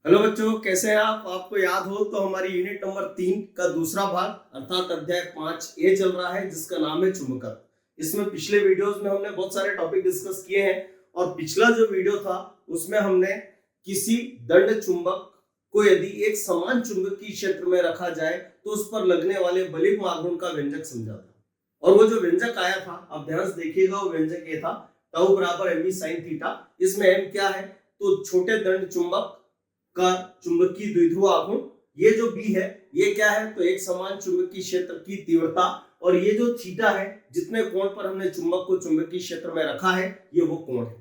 Hello बच्चों, कैसे हैं आप? आपको याद हो तो हमारी यूनिट नंबर 3 का दूसरा भाग अर्थात अध्याय 5A चल रहा है, जिसका नाम है चुंबकत्व। इसमें पिछले वीडियोस में हमने बहुत सारे टॉपिक डिस्कस किए हैं और पिछला जो वीडियो था उसमें हमने किसी दंड चुंबक को यदि एक समान चुंबकीय क्षेत्र में रखा जाए तो उस पर लगने वाले बलिक आघूर्ण का व्यंजक समझा था। और वो जो व्यंजक आया था, आप ध्यान से देखिएगा, वो व्यंजक ये था टाउ बराबर mv sin थीटा। इसमें m क्या है? तो छोटे दंड चुंबक का चुंबकीय द्विध्रुव आघूर्ण। ये जो बी है ये क्या है? तो एक समान चुंबकीय क्षेत्र की तीव्रता। और ये जो थीटा है, जितने कोण पर हमने चुंबक को चुंबकीय क्षेत्र में रखा है, ये वो कोण है।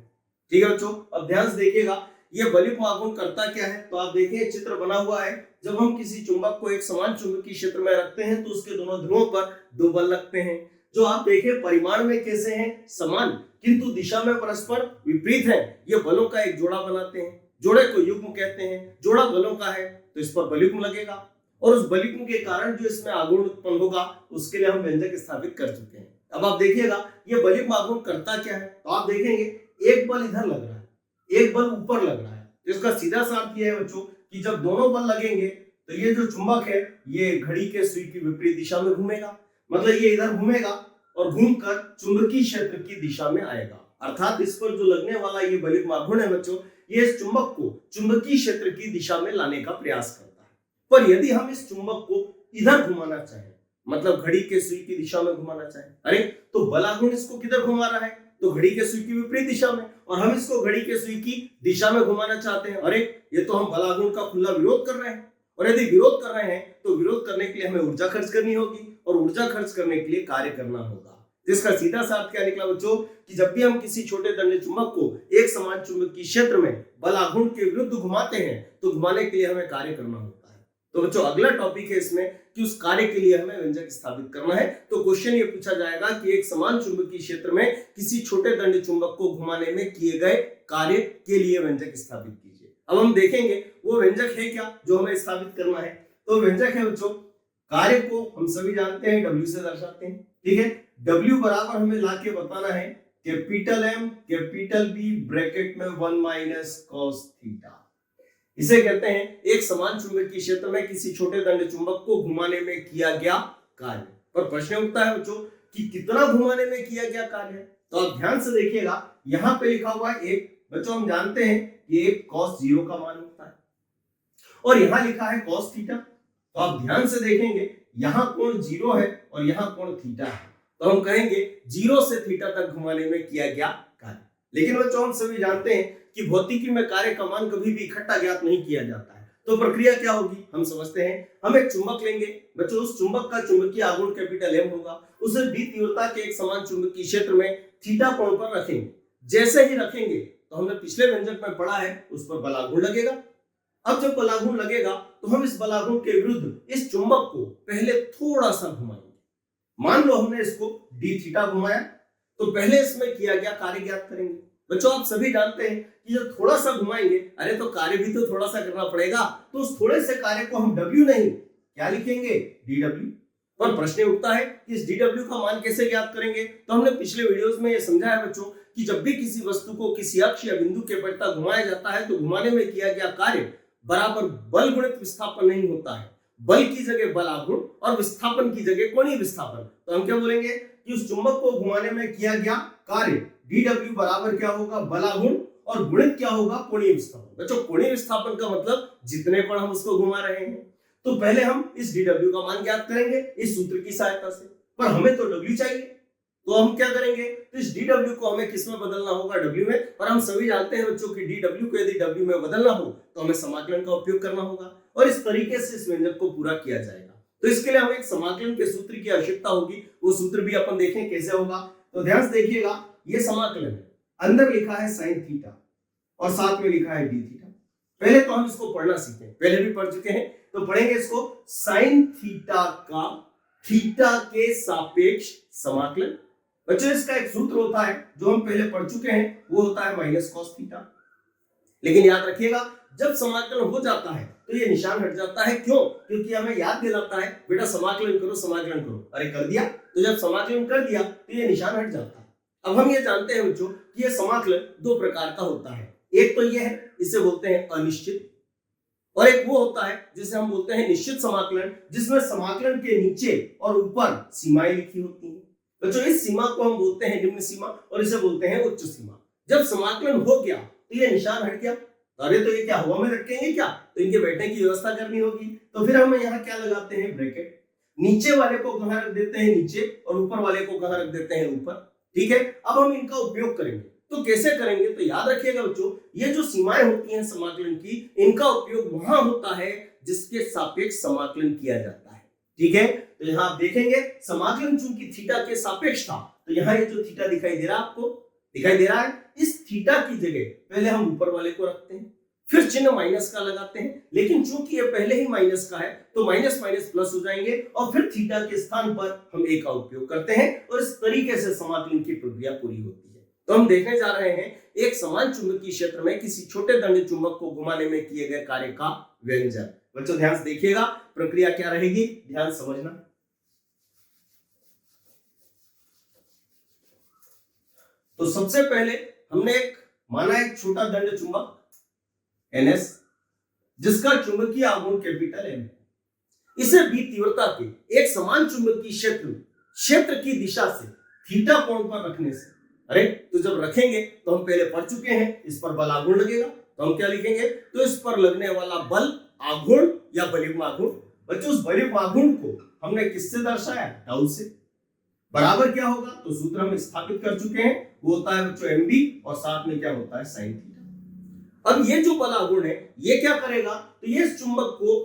ठीक है बच्चों, अब ध्यान से देखिएगा ये बलिक आघूर्ण करता क्या है। तो आप देखिए चित्र बना हुआ है। जब हम किसी चुंबक को एक समान चुंबकीय क्षेत्र में रखते हैं तो उसके दोनों ध्रुवों पर दो बल लगते हैं, जो आप देखिए परिमाण में कैसे हैं? समान, किंतु दिशा में परस्पर विपरीत है। ये बलों का एक जोड़ा बनाते हैं। जोड़े को युग्म कहते हैं। जोड़ा बलों का है तो इस पर बलयुग्म लगेगा और उस बलयुग्म के कारण जो इसमें आघूर्ण उत्पन्न होगा उसके लिए हम व्यंजक स्थापित कर चुके हैं। अब आप देखिएगा ये बलयुग्म आघूर्ण करता क्या है। तो आप देखेंगे एक बल इधर लग रहा है, एक बल ऊपर लग रहा है। तो इसका सीधा सा अर्थ यह है बच्चों कि जब दोनों बल लगेंगे तो ये जो चुंबक है ये घड़ी के सुई की विपरीत दिशा में घूमेगा। मतलब ये इधर घूमेगा और घूमकर चुंबकीय क्षेत्र की दिशा में आएगा। अर्थात इस पर जो लगने वाला ये बलयुग्म आघूर्ण है बच्चों, ये इस चुंबक को चुंबकीय क्षेत्र की दिशा में लाने का प्रयास करता है। पर यदि हम इस चुंबक को इधर घुमाना चाहें, मतलब घड़ी के सुई की दिशा में घुमाना चाहें, अरे तो बल आघूर्ण इसको किधर घुमा रहा है? तो घड़ी के सुई की विपरीत दिशा में। और हम इसको घड़ी के सुई की दिशा में घुमाना चाहते हैं। अरे ये तो हम बल आघूर्ण का खुला विरोध कर रहे हैं। और यदि विरोध कर रहे हैं तो विरोध करने के लिए हमें ऊर्जा खर्च करनी होगी और ऊर्जा खर्च करने के लिए कार्य करना होगा। जिसका सीधा सा अर्थ क्या निकला बच्चों कि जब भी हम किसी छोटे दंड चुंबक को एक समान चुंबकीय क्षेत्र में बल आघूर्ण के विरुद्ध घुमाते हैं तो घुमाने के लिए हमें कार्य करना होता है। तो बच्चों अगला टॉपिक है इसमें कि उस कार्य के लिए हमें व्यंजक स्थापित करना है। तो क्वेश्चन ये पूछा जाएगा कि एक समान चुंबकीय क्षेत्र में किसी छोटे दंड चुंबक को घुमाने में किए गए कार्य के लिए व्यंजक स्थापित कीजिए। अब हम देखेंगे वो व्यंजक है क्या जो हमें स्थापित करना है। तो व्यंजक है बच्चों, कार्य को हम सभी जानते हैं W से दर्शाते हैं। ठीक है, W बराबर हमें लाके बताना है capital M capital B bracket में 1 माइनस कॉस थीटा। इसे कहते हैं एक समान चुंबकीय क्षेत्र में किसी छोटे दंड चुंबक को घुमाने में किया गया कार्य। पर प्रश्न उठता है बच्चों कि कितना घुमाने में किया गया कार्य। तो आप ध्यान से देखिएगा, यहाँ पे लिखा हुआ है एक। बच्चों हम जानते हैं कि एक cos 0 का मान होता है और यहाँ लिखा है cos थीटा। तो आप ध्यान से देखेंगे यहाँ कोण 0 है और यहाँ कोण थीटा है। तो हम कहेंगे 0 से थीटा तक घुमाने में किया गया कार्य। लेकिन बच्चों हम सभी जानते हैं कि भौतिकी में कार्य का मान कभी भी इकट्ठा ज्ञात नहीं किया जाता है। तो प्रक्रिया क्या होगी हम समझते हैं। हम एक चुंबक लेंगे बच्चों, उस चुंबक का चुंबकीय आघूर्ण कैपिटल M होगा। उसे d तीव्रता के एक समान चुंबकीय क्षेत्र में थीटा कोण पर रखेंगे। जैसे ही रखेंगे तो हमने पिछले व्यंजक में पढ़ा है उस पर बल आघूर्ण लगेगा। अब जब बल आघूर्ण लगेगा तो हम इस बल आघूर्ण के विरुद्ध इस चुंबक को पहले थोड़ा सा घुमाएंगे। मान लो हमने इसको d थीटा घुमाया तो पहले इसमें किया गया कार्य ज्ञात करेंगे। बच्चों आप सभी जानते हैं कि जब थोड़ा सा घुमाएंगे अरे तो कार्य भी तो थोड़ा सा करना पड़ेगा। तो उस थोड़े से कार्य को हम W नहीं क्या लिखेंगे? dW। पर प्रश्न उठता है कि इस dW का मान कैसे ज्ञात करेंगे। तो हमने पिछले वीडियोस में ये समझा है बच्चों कि जब भी किसी वस्तु को किसी अक्ष या बिंदु के परितः घुमाया जाता है तो घुमाने में किया गया कार्य बराबर बल गुणित विस्थापन नहीं होता है। बल की जगह बल आघूर्ण और विस्थापन की जगह कोणीय विस्थापन। तो हम क्या बोलेंगे कि उस चुंबक को घुमाने में किया गया कार्य dW बराबर क्या होगा? बल आघूर्ण और गुणित क्या होगा? कोणीय विस्थापन। बच्चों कोणीय विस्थापन का मतलब जितने कोण हम उसको घुमा रहे हैं। तो पहले हम इस dW का मान ज्ञात करेंगे इस सूत्र की सहायता से। पर हमें तो W चाहिए तो हम क्या करेंगे? तो इस dW को हमें किस में बदलना होगा? W में। और हम सभी जानते हैं बच्चों कि dW को यदि W में बदलना हो तो हमें समाकलन का उपयोग करना होगा और इस तरीके से इस व्यंजक को पूरा किया जाएगा। तो इसके लिए हमें एक समाकलन के सूत्र की आवश्यकता होगी। वो सूत्र भी अपन देखें कैसे होगा। तो ध्यान से देखिएगा, ये समाकलन है, अंदर लिखा है sin थीटा और साथ में लिखा है d थीटा। पहले तो हम इसको पढ़ना सीखें, पहले भी पढ़ चुके हैं तो पढ़ेंगे इसको। sin थीटा का थीटा के सापेक्ष समाकलन। बच्चों इसका एक सूत्र होता है जो हम पहले पढ़ चुके हैं, वो होता है माइनस कॉस थीटा। लेकिन याद रखिएगा जब समाकलन हो जाता है तो ये निशान हट जाता है। क्यों? क्योंकि हमें याद दिलाता है बेटा समाकलन करो समाकलन करो। अरे कर दिया, तो जब समाकलन कर दिया तो ये निशान हट जाता है। अब हम ये जानते हैं बच्चों कि ये समाकलन दो प्रकार का होता है। एक तो ये है, इसे बोलते हैं अनिश्चित, और एक वो होता है जिसे हम बोलते हैं निश्चित समाकलन, जिसमें समाकलन के नीचे और ऊपर सीमाएं लिखी होती हैं। बच्चों इस सीमा को हम बोलते हैं निम्न सीमा और इसे बोलते हैं उच्च सीमा। जब समाकलन हो गया तो ये निशान हट गया, अरे तो ये क्या हवा में रखेंगे क्या, तो इनके बैठने की व्यवस्था करनी होगी। तो फिर हम यहाँ क्या लगाते हैं, ब्रैकेट। नीचे वाले को कहाँ रख देते हैं, नीचे, और ऊपर वाले को कहाँ रख देते हैं, ऊपर। ठीक है, अब हम इनका उपयोग करेंगे। तो कैसे करेंगे, तो याद रखिएगा बच्चों, ये जो सीमाएं होती हैं समाकलन की, इनका उपयोग वहां होता है जिसके सापेक्ष समाकलन किया जाता है। ठीक है, तो यहाँ आप देखेंगे समाकलन चूंकि थीटा के सापेक्ष था, तो यहाँ ये जो थीटा दिखाई दे रहा है, आपको दिखाई दे रहा है, इस थीटा की जगह पहले हम ऊपर वाले को रखते हैं, फिर चिन्ह माइनस का लगाते हैं। लेकिन चूंकि ये पहले ही माइनस का है तो माइनस माइनस प्लस हो जाएंगे और फिर थीटा के स्थान पर हम ए का उपयोग करते हैं और इस तरीके से समाकलन की प्रक्रिया पूरी होती है। तो हम देखने जा रहे हैं एक समान चुंबकीय क्षेत्र में किसी छोटे दंड चुंबक को घुमाने में किए गए कार्य का व्यंजन। बच्चों ध्यान से देखिएगा, प्रक्रिया क्या रहेगी, ध्यान समझना। तो सबसे पहले हमने माना एक छोटा दंड चुंबक NS, जिसका चुंबकीय आघूर्ण कैपिटल M है। इसे B तीव्रता के एक समान चुंबकीय क्षेत्र की दिशा से थीटा कोण पर रखने से, अरे तो जब रखेंगे तो हम पहले पढ़ चुके हैं, इस पर बल आघूर्ण लगेगा, तो हम क्या लिखेंगे, तो इस पर लगने वाला बल आघूर्ण या बलिग्म आघूर्ण। बच्चों उस बलिग्म आघूर्ण को हमने किससे दर्शाया, टाउ से। बराबर क्या होगा, तो सूत्र हम स्थापित कर चुके हैं, वो होता है बच्चों MB और साथ में क्या होता है, साइन थीटा। अब ये जो बल आघूर्ण है ये क्या करेगा, तो ये इस चुंबक को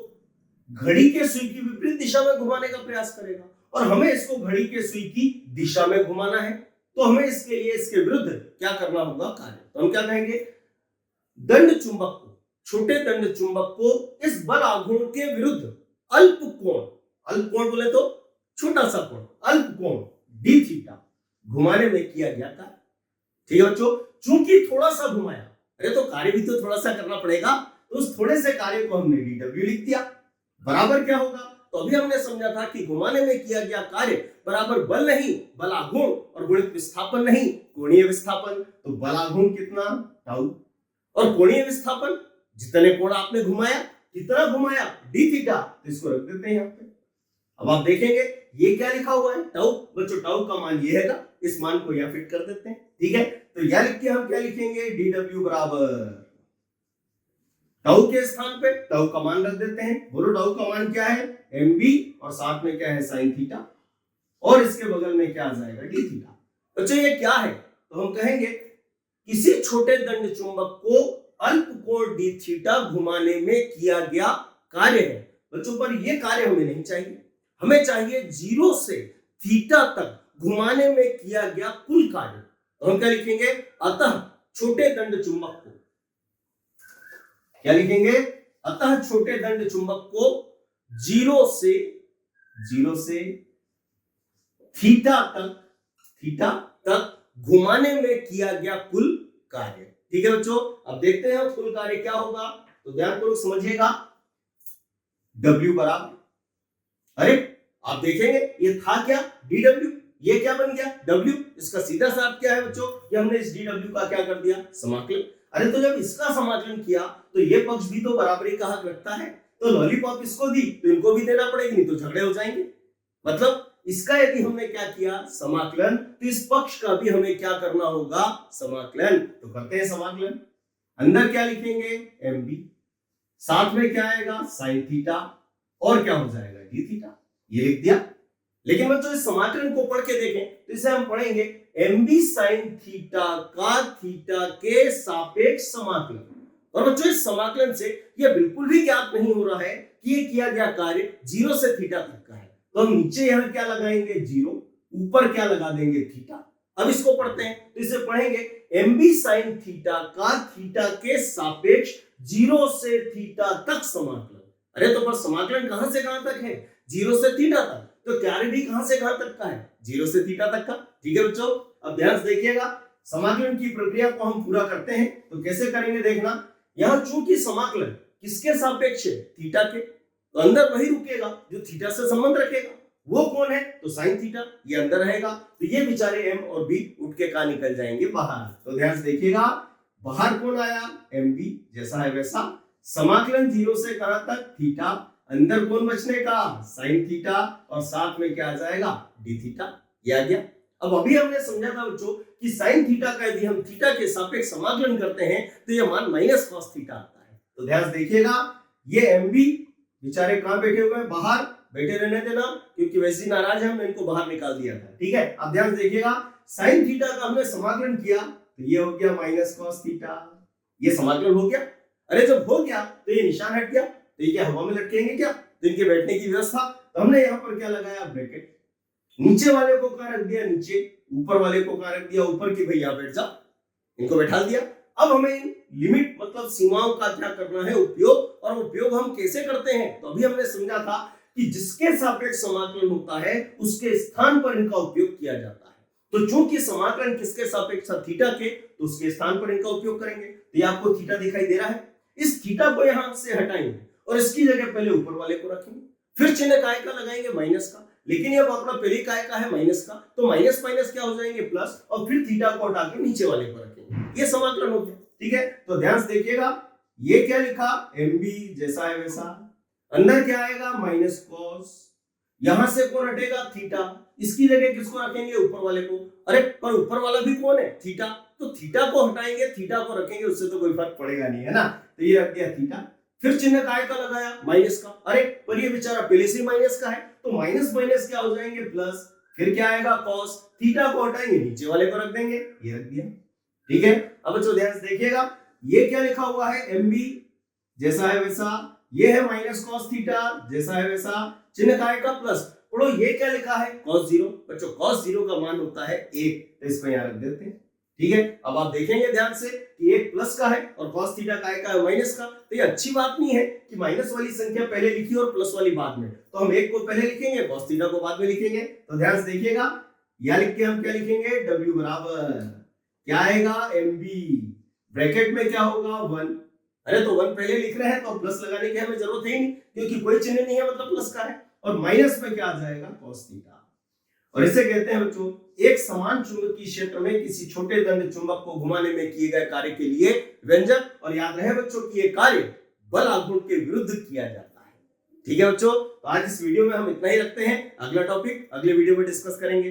घड़ी के सुई की विपरीत दिशा में घुमाने का प्रयास करेगा और हमें इसको घड़ी के सुई की दिशा में घुमाना है। तो हमें इसके लिए इसके विरुद्ध क्या करना होगा, कार्य। तो हम क्या कहेंगे, दंड चुंबक को, छोटे दंड चुंबक को इस बल आघूर्ण के विरुद्ध अल्प कोण बोले तो छोटा सा कोण, अल्प कोण डी थीटा घुमाने में किया गया कार्य। ठीक है बच्चों, चूंकि थोड़ा सा घुमाया, अरे तो कार्य भी तो थोड़ा सा करना पड़ेगा, तो उस थोड़े से कार्य को हमने dw लिख दिया। बराबर क्या होगा, तो अभी हमने समझा था कि घुमाने में किया गया कार्य बराबर बल नहीं, बल आघूर्ण, और गुणित विस्थापन नहीं, कोणीय विस्थापन। तो बल आघूर्ण कितना, टाउ, और कोणीय विस्थापन जितने कोण आपने घुमाया, कितना घुमाया, डी थीटा, तो इसको रख देते हैं यहाँ पे। अब आप देखेंगे ये क्या लिखा हुआ है, टाउ। बच्चों टाउ का मान ये है, इस मान को यहाँ फिट कर देते हैं। ठीक है, तो यह लिख के हम क्या लिखेंगे, dw बराबर टाउ के स्थान पे टाउ का मान रख देते हैं। बोलो टाउ का मान क्या है, MB और साथ में क्या है, साइन थीटा, और इसके बगल में क्या आ जाएगा, डी थीटा। बच्चों ये क्या है, तो हम कहेंगे किसी छोटे दंड चुंबक को अल्प कोण डी थीटा घुमाने में किया गया कार्य है। बच्चों पर यह कार्य हमें नहीं चाहिए, हमें चाहिए 0 से थीटा तक घुमाने में किया गया कुल कार्य। तो हम क्या लिखेंगे, अतः छोटे दंड चुंबक को, क्या लिखेंगे, अतः छोटे दंड चुंबक को 0 से थीटा तक घुमाने में किया गया कुल कार्य। ठीक है बच्चों, अब देखते हैं कुल कार्य क्या होगा। तो ध्यानपूर्वक समझिएगा, W बराबर, अरे आप देखेंगे ये था क्या, dw, ये क्या बन गया, W। इसका सीधा सा अर्थ क्या है बच्चों, कि हमने इस dw का क्या कर दिया, समाकलन। अरे तो जब इसका समाकलन किया तो ये पक्ष भी तो बराबरी का हक रखता है, तो लॉलीपॉप इसको दी तो इनको भी देना पड़ेगी, नहीं तो झगड़े हो जाएंगे। मतलब इसका यदि हमने क्या किया, समाकलन, तो इस पक्ष का भी हमें क्या करना होगा, समाकलन। तो करते हैं समाकलन। अंदर क्या लिखेंगे, MB, साथ में क्या आएगा, साइन थीटा, और क्या हो जाएगा, डी थीटा। ये लिख दिया। लेकिन बच्चों इस समाकलन को पढ़ के देखें तो इसे हम पढ़ेंगे MB साइन थीटा का थीटा के सापेक्ष समाकलन। और बच्चों इस समाकलन से यह बिल्कुल भी ज्ञात नहीं हो रहा है कि ये किया गया कार्य 0 से थीटा तक का है। तो हम नीचे यहां क्या लगाएंगे, 0, ऊपर क्या लगा देंगे, थीटा। अब इसको पढ़ते हैं, तो इसे पढ़ेंगे MB साइन थीटा का थीटा के सापेक्ष 0 से थीटा तक समाकलन। अरे तो पर समाकलन कहां से कहां तक है, 0 से थीटा तक, तो कार्य भी कहां से कहां तक का है, 0 से थीटा तक का। ठीक है बच्चों, अब ध्यान से देखिएगा, समाकलन की प्रक्रिया को हम पूरा करते हैं। तो कैसे करेंगे देखना, यहां चूंकि समाकलन किसके सापेक्ष है, थीटा के, तो अंदर वही रुकेगा जो थीटा से संबंध रखेगा। वो कौन है, तो साइन थीटा, ये अंदर रहेगा। तो ये बेचारे M और B उठ के कहां निकल जाएंगे, बाहर। तो ध्यान से देखिएगा, बाहर कौन आया, MB, जैसा है वैसा, समाकलन 0 से कहां तक, थीटा, अंदर कौन बचने का, साइन थीटा, और साथ में क्या आ जाएगा, डी थीटा। ये आ गया। अब अभी हमने समझा था बच्चों कि साइन थीटा का यदि हम थीटा के सापेक्ष समाकलन करते हैं तो ये मान माइनस कॉस थीटा आता है। तो ध्यान देखिएगा, ये एमबी बेचारे कहां बैठे हुए हैं, बाहर बैठे रहने देना, क्योंकि वैसे ही नाराज है, हमने इनको बाहर निकाल दिया था। ठीक है, अब ध्यान देखिएगा, साइन थीटा का हमने समाकलन किया तो ये हो गया माइनस कॉस थीटा, ये समाकलन हो गया। अरे जब हो गया तो ये निशान हट गया, तो ये क्या हवा में लटकेंगे क्या, तो इनके बैठने की व्यवस्था, तो हमने यहाँ पर क्या लगाया, ब्रैकेट। नीचे वाले को कहां रख दिया, नीचे, ऊपर वाले को कहां रख दिया, ऊपर, की भैया बैठ जा, इनको बैठा दिया। अब हमें लिमिट मतलब सीमाओं का क्या करना है, उपयोग, और उपयोग हम कैसे करते हैं, तो अभी हमने समझा था कि जिसके सापेक्ष समाकलन होता है उसके स्थान पर इनका उपयोग किया जाता है। तो चूंकि समाकलन किसके सापेक्ष था, थीटा के, तो उसके स्थान पर इनका उपयोग करेंगे। तो ये आपको थीटा दिखाई दे रहा है, इस थीटा को यहां से हटाएंगे और इसकी जगह पहले ऊपर वाले को रखेंगे, फिर चिन्ह काय का लगाएंगे, माइनस का। लेकिन ये अपना पहले काय का है, माइनस का, तो माइनस माइनस क्या हो जाएंगे, प्लस, और फिर थीटा को हटा के नीचे वाले को रखेंगे। ये समाकलन हो गया। ठीक है, तो ध्यान से देखिएगा, ये क्या लिखा, एमबी जैसा है वैसा, अंदर क्या आएगा, माइनस कॉस, यहां से कौन हटेगा, थीटा, इसकी जगह किसको रखेंगे, ऊपर वाले को। अरे पर ऊपर वाला भी कौन है, थीटा, तो थीटा को हटाएंगे, थीटा को रखेंगे, उससे तो कोई फर्क पड़ेगा नहीं, है ना। तो ये रख दिया थीटा, फिर चिन्ह काय का लगाया, माइनस का। अरे पर ये बेचारा पहले से माइनस का है, तो माइनस माइनस क्या हो जाएंगे, प्लस, फिर क्या आएगा, कॉस, थीटा को हटाएंगे, नीचे वाले को रख देंगे, ये रख दिया। ठीक है, अब बच्चों ध्यान से देखिएगा, ये क्या लिखा हुआ है, एमबी जैसा है वैसा, ये है माइनस कॉस थीटा जैसा है वैसा, चिन्ह काय का प्लस, पढ़ो ये क्या लिखा है, cos 0। बच्चों cos 0 का मान होता है 1, तो इसको यहां रख देते हैं। ठीक है, अब आप देखेंगे ध्यान से कि 1 प्लस का है और cos थीटा काय का है, माइनस का। तो ये अच्छी बात नहीं है कि माइनस वाली संख्या पहले लिखी और प्लस वाली बाद में, तो हम 1 को पहले लिखेंगे, cos थीटा को बाद में लिखेंगे। तो ध्यान से देखिएगा, यह लिख के हम क्या लिखेंगे, w बराबर क्या आएगा, mb, ब्रैकेट में क्या होगा, 1। अरे तो 1 पहले लिख रहे हैं तो प्लस लगाने की हमें जरूरत है ही नहीं, क्योंकि कोई चिन्ह नहीं है, मतलब प्लस का है, और माइनस में क्या आ जाएगा, cos थीटा। और इसे कहते हैं बच्चों, एक समान चुंबकीय क्षेत्र में किसी छोटे दंड चुंबक को घुमाने में किए गए कार्य के लिए व्यंजक, और याद रहे बच्चों कि ये कार्य बल आघूर्ण के विरुद्ध किया जाता है। ठीक है बच्चों, तो आज इस वीडियो में हम इतना ही रखते हैं, अगला टॉपिक अगले वीडियो में डिस्कस करेंगे।